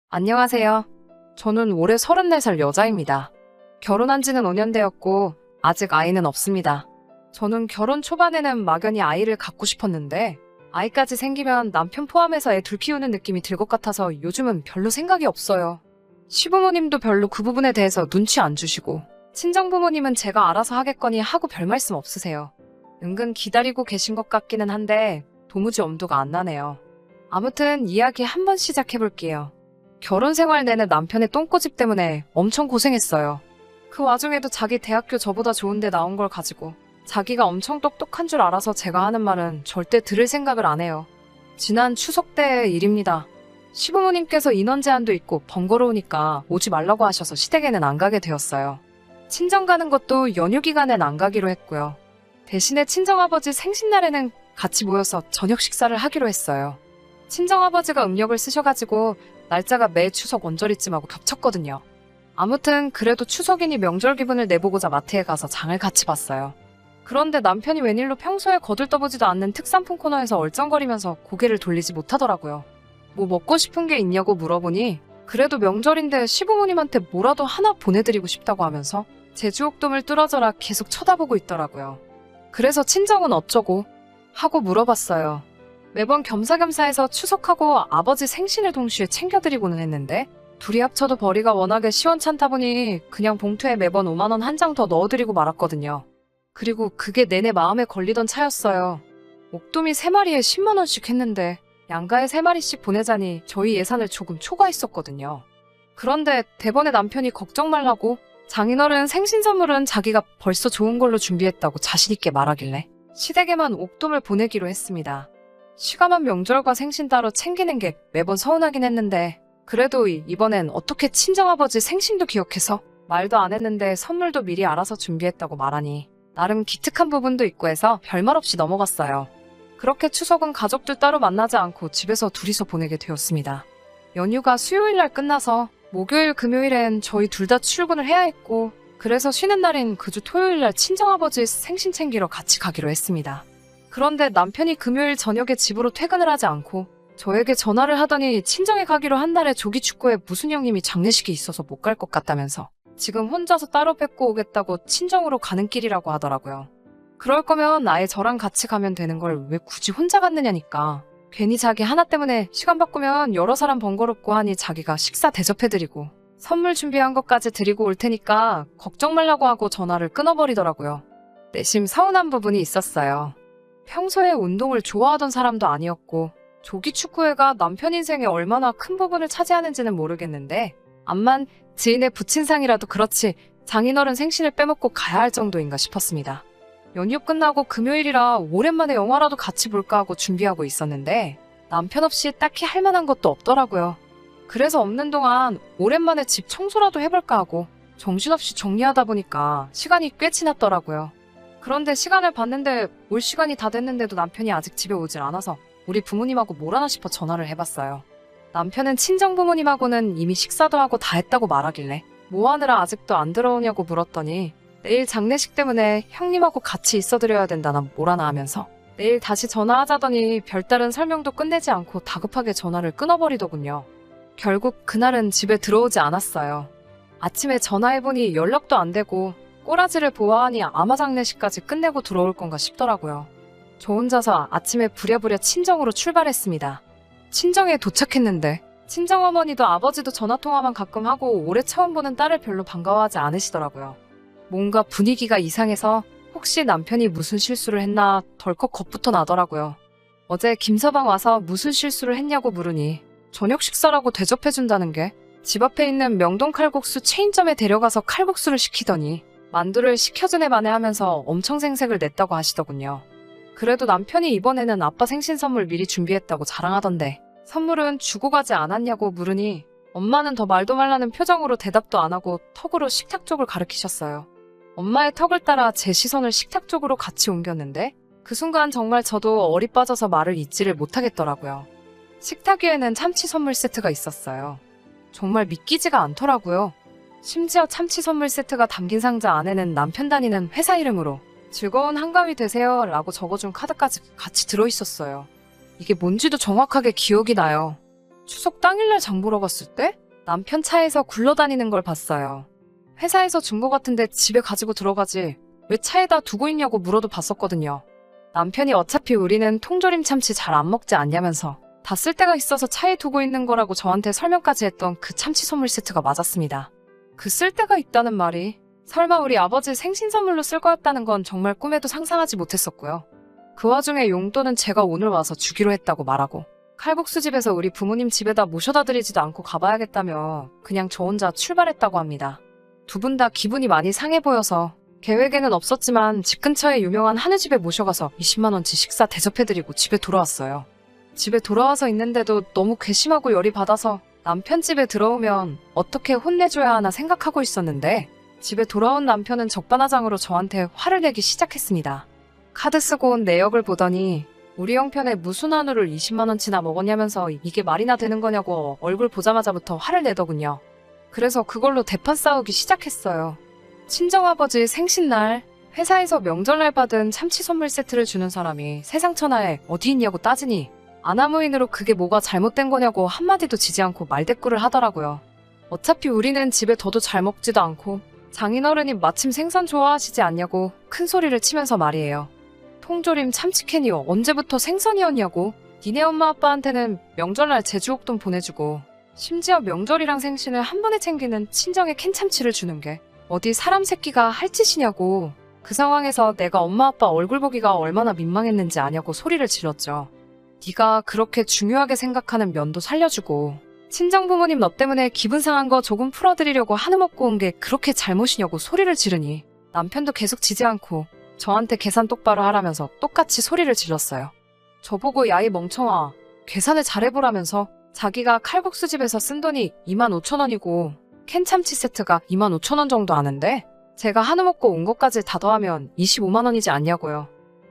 안녕하세요. 저는 올해 34살 여자입니다. 결혼한 지는 5년 되었고, 아직 아이는 없습니다. 저는 결혼 초반에는 막연히 아이를 갖고 싶었는데, 아이까지 생기면 남편 포함해서 애 둘 키우는 느낌이 들 것 같아서 요즘은 별로 생각이 없어요. 시부모님도 별로 그 부분에 대해서 눈치 안 주시고, 친정부모님은 제가 알아서 하겠거니 하고 별 말씀 없으세요. 은근 기다리고 계신 것 같기는 한데, 도무지 엄두가 안 나네요. 아무튼 이야기 한번 시작해볼게요. 결혼 생활 내내 남편의 똥꼬집 때문에 엄청 고생했어요. 그 와중에도 자기 대학교 저보다 좋은데 나온 걸 가지고 자기가 엄청 똑똑한 줄 알아서 제가 하는 말은 절대 들을 생각을 안 해요. 지난 추석 때의 일입니다. 시부모님께서 인원 제한도 있고 번거로우니까 오지 말라고 하셔서 시댁에는 안 가게 되었어요. 친정 가는 것도 연휴 기간엔 안 가기로 했고요. 대신에 친정아버지 생신날에는 같이 모여서 저녁 식사를 하기로 했어요. 친정아버지가 음력을 쓰셔가지고 날짜가 매 추석 언저리쯤하고 겹쳤거든요. 아무튼 그래도 추석이니 명절 기분을 내보고자 마트에 가서 장을 같이 봤어요. 그런데 남편이 웬일로 평소에 거들떠보지도 않는 특산품 코너에서 얼쩡거리면서 고개를 돌리지 못하더라고요. 뭐 먹고 싶은 게 있냐고 물어보니 그래도 명절인데 시부모님한테 뭐라도 하나 보내드리고 싶다고 하면서 제주옥돔을 뚫어져라 계속 쳐다보고 있더라고요. 그래서 친정은 어쩌고 하고 물어봤어요. 매번 겸사겸사해서 추석하고 아버지 생신을 동시에 챙겨드리고는 했는데 둘이 합쳐도 벌이가 워낙에 시원찮다 보니 그냥 봉투에 매번 5만 원 한 장 더 넣어드리고 말았거든요. 그리고 그게 내내 마음에 걸리던 차였어요. 옥돔이 3마리에 10만 원씩 했는데 양가에 3마리씩 보내자니 저희 예산을 조금 초과했었거든요. 그런데 대번에 남편이 걱정 말라고 장인어른 생신 선물은 자기가 벌써 좋은 걸로 준비했다고 자신있게 말하길래 시댁에만 옥돔을 보내기로 했습니다. 시감한 명절과 생신 따로 챙기는 게 매번 서운하긴 했는데 그래도 이번엔 어떻게 친정아버지 생신도 기억해서 말도 안 했는데 선물도 미리 알아서 준비했다고 말하니 나름 기특한 부분도 있고 해서 별말 없이 넘어갔어요. 그렇게 추석은 가족들 따로 만나지 않고 집에서 둘이서 보내게 되었습니다. 연휴가 수요일날 끝나서 목요일 금요일엔 저희 둘 다 출근을 해야 했고 그래서 쉬는 날인 그 주 토요일날 친정아버지 생신 챙기러 같이 가기로 했습니다. 그런데 남편이 금요일 저녁에 집으로 퇴근을 하지 않고 저에게 전화를 하더니 친정에 가기로 한 날에 조기축구에 무슨 형님이 장례식이 있어서 못 갈 것 같다면서 지금 혼자서 따로 뵙고 오겠다고 친정으로 가는 길이라고 하더라고요. 그럴 거면 아예 저랑 같이 가면 되는 걸 왜 굳이 혼자 갔느냐니까. 괜히 자기 하나 때문에 시간 바꾸면 여러 사람 번거롭고 하니 자기가 식사 대접해드리고 선물 준비한 것까지 드리고 올 테니까 걱정 말라고 하고 전화를 끊어버리더라고요. 내심 서운한 부분이 있었어요. 평소에 운동을 좋아하던 사람도 아니었고 조기 축구회가 남편 인생에 얼마나 큰 부분을 차지하는지는 모르겠는데 암만 지인의 부친상이라도 그렇지 장인어른 생신을 빼먹고 가야 할 정도인가 싶었습니다. 연휴 끝나고 금요일이라 오랜만에 영화라도 같이 볼까 하고 준비하고 있었는데 남편 없이 딱히 할 만한 것도 없더라고요. 그래서 없는 동안 오랜만에 집 청소라도 해볼까 하고 정신없이 정리하다 보니까 시간이 꽤 지났더라고요. 그런데 시간을 봤는데 올 시간이 다 됐는데도 남편이 아직 집에 오질 않아서 우리 부모님하고 뭘 하나 싶어 전화를 해봤어요. 남편은 친정부모님하고는 이미 식사도 하고 다 했다고 말하길래 뭐 하느라 아직도 안 들어오냐고 물었더니 내일 장례식 때문에 형님하고 같이 있어드려야 된다나 뭐라나 하면서 내일 다시 전화하자더니 별다른 설명도 끝내지 않고 다급하게 전화를 끊어버리더군요. 결국 그날은 집에 들어오지 않았어요. 아침에 전화해보니 연락도 안 되고 꼬라지를 보아하니 아마 장례식까지 끝내고 들어올 건가 싶더라고요. 저 혼자서 아침에 부랴부랴 친정으로 출발했습니다. 친정에 도착했는데 친정어머니도 아버지도 전화통화만 가끔 하고 올해 처음 보는 딸을 별로 반가워하지 않으시더라고요. 뭔가 분위기가 이상해서 혹시 남편이 무슨 실수를 했나 덜컥 겁부터 나더라고요. 어제 김서방 와서 무슨 실수를 했냐고 물으니 저녁 식사라고 대접해준다는 게 집 앞에 있는 명동 칼국수 체인점에 데려가서 칼국수를 시키더니 만두를 시켜준 애 만에 하면서 엄청 생색을 냈다고 하시더군요. 그래도 남편이 이번에는 아빠 생신 선물 미리 준비했다고 자랑하던데 선물은 주고 가지 않았냐고 물으니 엄마는 더 말도 말라는 표정으로 대답도 안 하고 턱으로 식탁 쪽을 가리키셨어요. 엄마의 턱을 따라 제 시선을 식탁 쪽으로 같이 옮겼는데 그 순간 정말 저도 얼이 빠져서 말을 잇지를 못하겠더라고요. 식탁 위에는 참치 선물 세트가 있었어요. 정말 믿기지가 않더라고요. 심지어 참치 선물 세트가 담긴 상자 안에는 남편 다니는 회사 이름으로 즐거운 한가위 되세요 라고 적어준 카드까지 같이 들어있었어요. 이게 뭔지도 정확하게 기억이 나요. 추석 당일날 장 보러 갔을 때 남편 차에서 굴러다니는 걸 봤어요. 회사에서 준 거 같은데 집에 가지고 들어가지 왜 차에다 두고 있냐고 물어도 봤었거든요. 남편이 어차피 우리는 통조림 참치 잘 안 먹지 않냐면서 다 쓸 데가 있어서 차에 두고 있는 거라고 저한테 설명까지 했던 그 참치 선물 세트가 맞았습니다. 그 쓸 데가 있다는 말이 설마 우리 아버지 생신 선물로 쓸 거였다는 건 정말 꿈에도 상상하지 못했었고요. 그 와중에 용돈은 제가 오늘 와서 주기로 했다고 말하고 칼국수 집에서 우리 부모님 집에다 모셔다 드리지도 않고 가봐야겠다며 그냥 저 혼자 출발했다고 합니다. 두 분 다 기분이 많이 상해 보여서 계획에는 없었지만 집 근처에 유명한 한우집에 모셔가서 20만 원치 식사 대접해드리고 집에 돌아왔어요. 집에 돌아와서 있는데도 너무 괘씸하고 열이 받아서 남편 집에 들어오면 어떻게 혼내줘야 하나 생각하고 있었는데 집에 돌아온 남편은 적반하장으로 저한테 화를 내기 시작했습니다. 카드 쓰고 온 내역을 보더니 우리 형편에 무슨 한우를 20만 원치나 먹었냐면서 이게 말이나 되는 거냐고 얼굴 보자마자부터 화를 내더군요. 그래서 그걸로 대판 싸우기 시작했어요. 친정아버지 생신날 회사에서 명절날 받은 참치 선물 세트를 주는 사람이 세상 천하에 어디 있냐고 따지니 아나무인으로 그게 뭐가 잘못된 거냐고 한마디도 지지 않고 말대꾸를 하더라고요. 어차피 우리는 집에 더도 잘 먹지도 않고 장인어른이 마침 생선 좋아하시지 않냐고 큰 소리를 치면서 말이에요. 통조림 참치캔이 언제부터 생선이었냐고 니네 엄마 아빠한테는 명절날 제주옥돈 보내주고 심지어 명절이랑 생신을 한 번에 챙기는 친정에 캔참치를 주는 게 어디 사람 새끼가 할 짓이냐고 그 상황에서 내가 엄마 아빠 얼굴 보기가 얼마나 민망했는지 아냐고 소리를 질렀죠. 네가 그렇게 중요하게 생각하는 면도 살려주고 친정 부모님 너 때문에 기분 상한 거 조금 풀어드리려고 한우 먹고 온 게 그렇게 잘못이냐고 소리를 지르니 남편도 계속 지지 않고 저한테 계산 똑바로 하라면서 똑같이 소리를 질렀어요. 저보고 야 이 멍청아 계산을 잘해보라면서 자기가 칼국수 집에서 쓴 돈이 25,000원이고 캔참치 세트가 25,000원 정도 하는데 제가 한우 먹고 온 것까지 다 더하면 25만 원이지 않냐고요.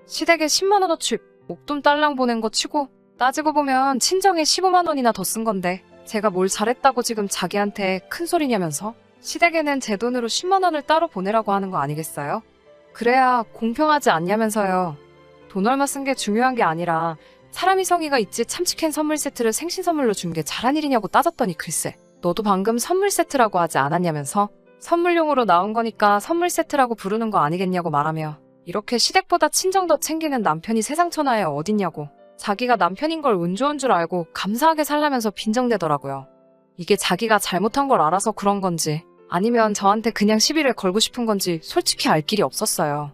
시댁에 10만 원어치 목돈 딸랑 보낸 거 치고 따지고 보면 친정에 15만 원이나 더 쓴 건데 제가 뭘 잘했다고 지금 자기한테 큰 소리냐면서 시댁에는 제 돈으로 10만 원을 따로 보내라고 하는 거 아니겠어요? 그래야 공평하지 않냐면서요. 돈 얼마 쓴 게 중요한 게 아니라 사람이 성의가 있지 참치캔 선물 세트를 생신 선물로 준 게 잘한 일이냐고 따졌더니 글쎄 너도 방금 선물 세트라고 하지 않았냐면서 선물용으로 나온 거니까 선물 세트라고 부르는 거 아니겠냐고 말하며 이렇게 시댁보다 친정 더 챙기는 남편이 세상 천하에 어딨냐고 자기가 남편인 걸 운 좋은 줄 알고 감사하게 살라면서 빈정대더라고요. 이게 자기가 잘못한 걸 알아서 그런 건지 아니면 저한테 그냥 시비를 걸고 싶은 건지 솔직히 알 길이 없었어요.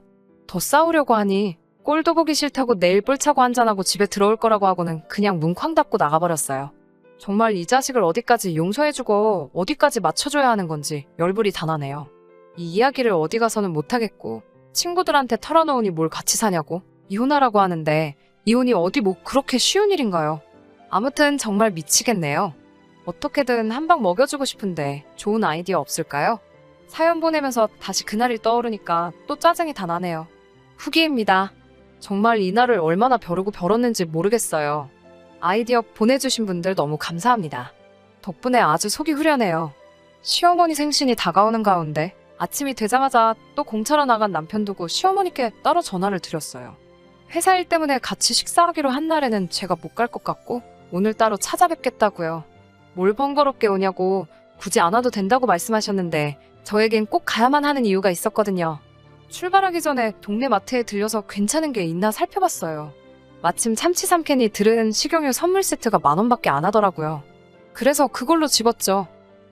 더 싸우려고 하니 꼴도 보기 싫다고 내일 뿔차고 한잔하고 집에 들어올 거라고 하고는 그냥 문 쾅 닫고 나가버렸어요. 정말 이 자식을 어디까지 용서해주고 어디까지 맞춰줘야 하는 건지 열불이 다 나네요. 이 이야기를 어디 가서는 못하겠고 친구들한테 털어놓으니 뭘 같이 사냐고 이혼하라고 하는데 이혼이 어디 뭐 그렇게 쉬운 일인가요? 아무튼 정말 미치겠네요. 어떻게든 한 방 먹여주고 싶은데 좋은 아이디어 없을까요? 사연 보내면서 다시 그날이 떠오르니까 또 짜증이 다 나네요. 후기입니다. 정말 이날을 얼마나 벼르고 벼렀는지 모르겠어요. 아이디어 보내주신 분들 너무 감사합니다. 덕분에 아주 속이 후련해요. 시어머니 생신이 다가오는 가운데 아침이 되자마자 또 공차러 나간 남편 두고 시어머니께 따로 전화를 드렸어요. 회사 일 때문에 같이 식사하기로 한 날에는 제가 못 갈 것 같고 오늘 따로 찾아뵙겠다고요. 뭘 번거롭게 오냐고 굳이 안 와도 된다고 말씀하셨는데 저에겐 꼭 가야만 하는 이유가 있었거든요. 출발하기 전에 동네 마트에 들려서 괜찮은 게 있나 살펴봤어요. 마침 참치 3캔이 들은 식용유 선물 세트가 10,000원밖에 안 하더라고요. 그래서 그걸로 집었죠.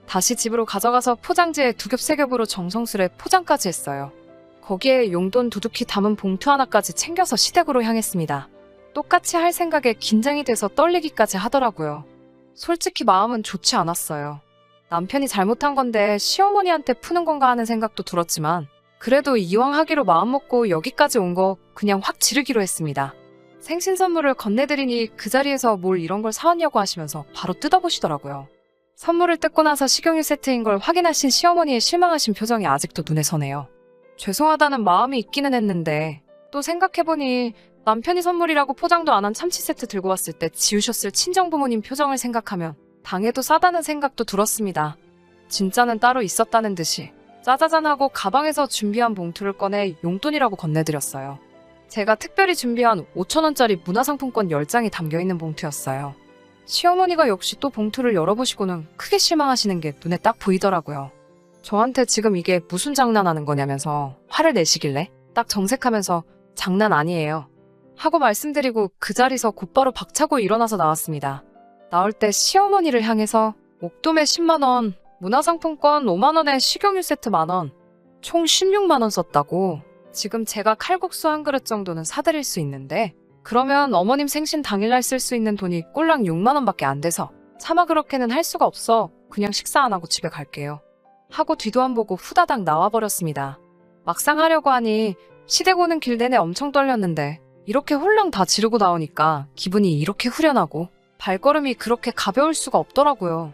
다시 집으로 가져가서 포장지에 2겹 3겹으로 정성스레 포장까지 했어요. 거기에 용돈 두둑히 담은 봉투 하나까지 챙겨서 시댁으로 향했습니다. 똑같이 할 생각에 긴장이 돼서 떨리기까지 하더라고요. 솔직히 마음은 좋지 않았어요. 남편이 잘못한 건데 시어머니한테 푸는 건가 하는 생각도 들었지만 그래도 이왕 하기로 마음먹고 여기까지 온 거 그냥 확 지르기로 했습니다. 생신 선물을 건네드리니 그 자리에서 뭘 이런 걸 사왔냐고 하시면서 바로 뜯어보시더라고요. 선물을 뜯고 나서 식용유 세트인 걸 확인하신 시어머니의 실망하신 표정이 아직도 눈에 서네요. 죄송하다는 마음이 있기는 했는데 또 생각해보니 남편이 선물이라고 포장도 안 한 참치 세트 들고 왔을 때 지우셨을 친정부모님 표정을 생각하면 당해도 싸다는 생각도 들었습니다. 진짜는 따로 있었다는 듯이 짜자잔하고 가방에서 준비한 봉투를 꺼내 용돈이라고 건네드렸어요. 제가 특별히 준비한 5,000원짜리 문화상품권 10장이 담겨있는 봉투였어요. 시어머니가 역시 또 봉투를 열어보시고는 크게 실망하시는 게 눈에 딱 보이더라고요. 저한테 지금 이게 무슨 장난하는 거냐면서 화를 내시길래 딱 정색하면서 장난 아니에요 하고 말씀드리고 그 자리에서 곧바로 박차고 일어나서 나왔습니다. 나올 때 시어머니를 향해서 목도매 10만원, 문화상품권 5만원에 식용유 세트 만원, 총 16만원 썼다고. 지금 제가 칼국수 한 그릇 정도는 사드릴 수 있는데 그러면 어머님 생신 당일날 쓸 수 있는 돈이 꼴랑 6만원밖에 안 돼서 차마 그렇게는 할 수가 없어. 그냥 식사 안 하고 집에 갈게요 하고 뒤도 안 보고 후다닥 나와버렸습니다. 막상 하려고 하니 시댁 오는 길 내내 엄청 떨렸는데 이렇게 홀랑 다 지르고 나오니까 기분이 이렇게 후련하고 발걸음이 그렇게 가벼울 수가 없더라고요.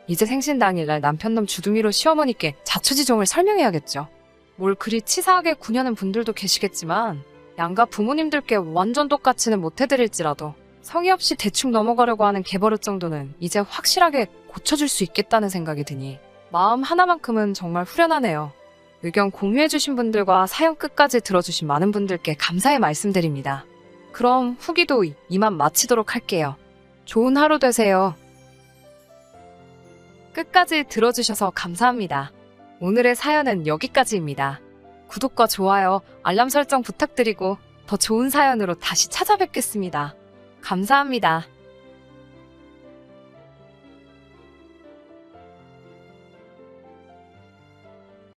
이제 생신 당일날 남편놈 주둥이로 시어머니께 자초지종을 설명해야겠죠. 뭘 그리 치사하게 구냐는 분들도 계시겠지만 양가 부모님들께 완전 똑같이는 못해드릴지라도 성의 없이 대충 넘어가려고 하는 개버릇 정도는 이제 확실하게 고쳐줄 수 있겠다는 생각이 드니 마음 하나만큼은 정말 후련하네요. 의견 공유해주신 분들과 사연 끝까지 들어주신 많은 분들께 감사의 말씀드립니다. 그럼 후기도 이만 마치도록 할게요. 좋은 하루 되세요. 끝까지 들어주셔서 감사합니다. 오늘의 사연은 여기까지입니다. 구독과 좋아요, 알람 설정 부탁드리고 더 좋은 사연으로 다시 찾아뵙겠습니다. 감사합니다.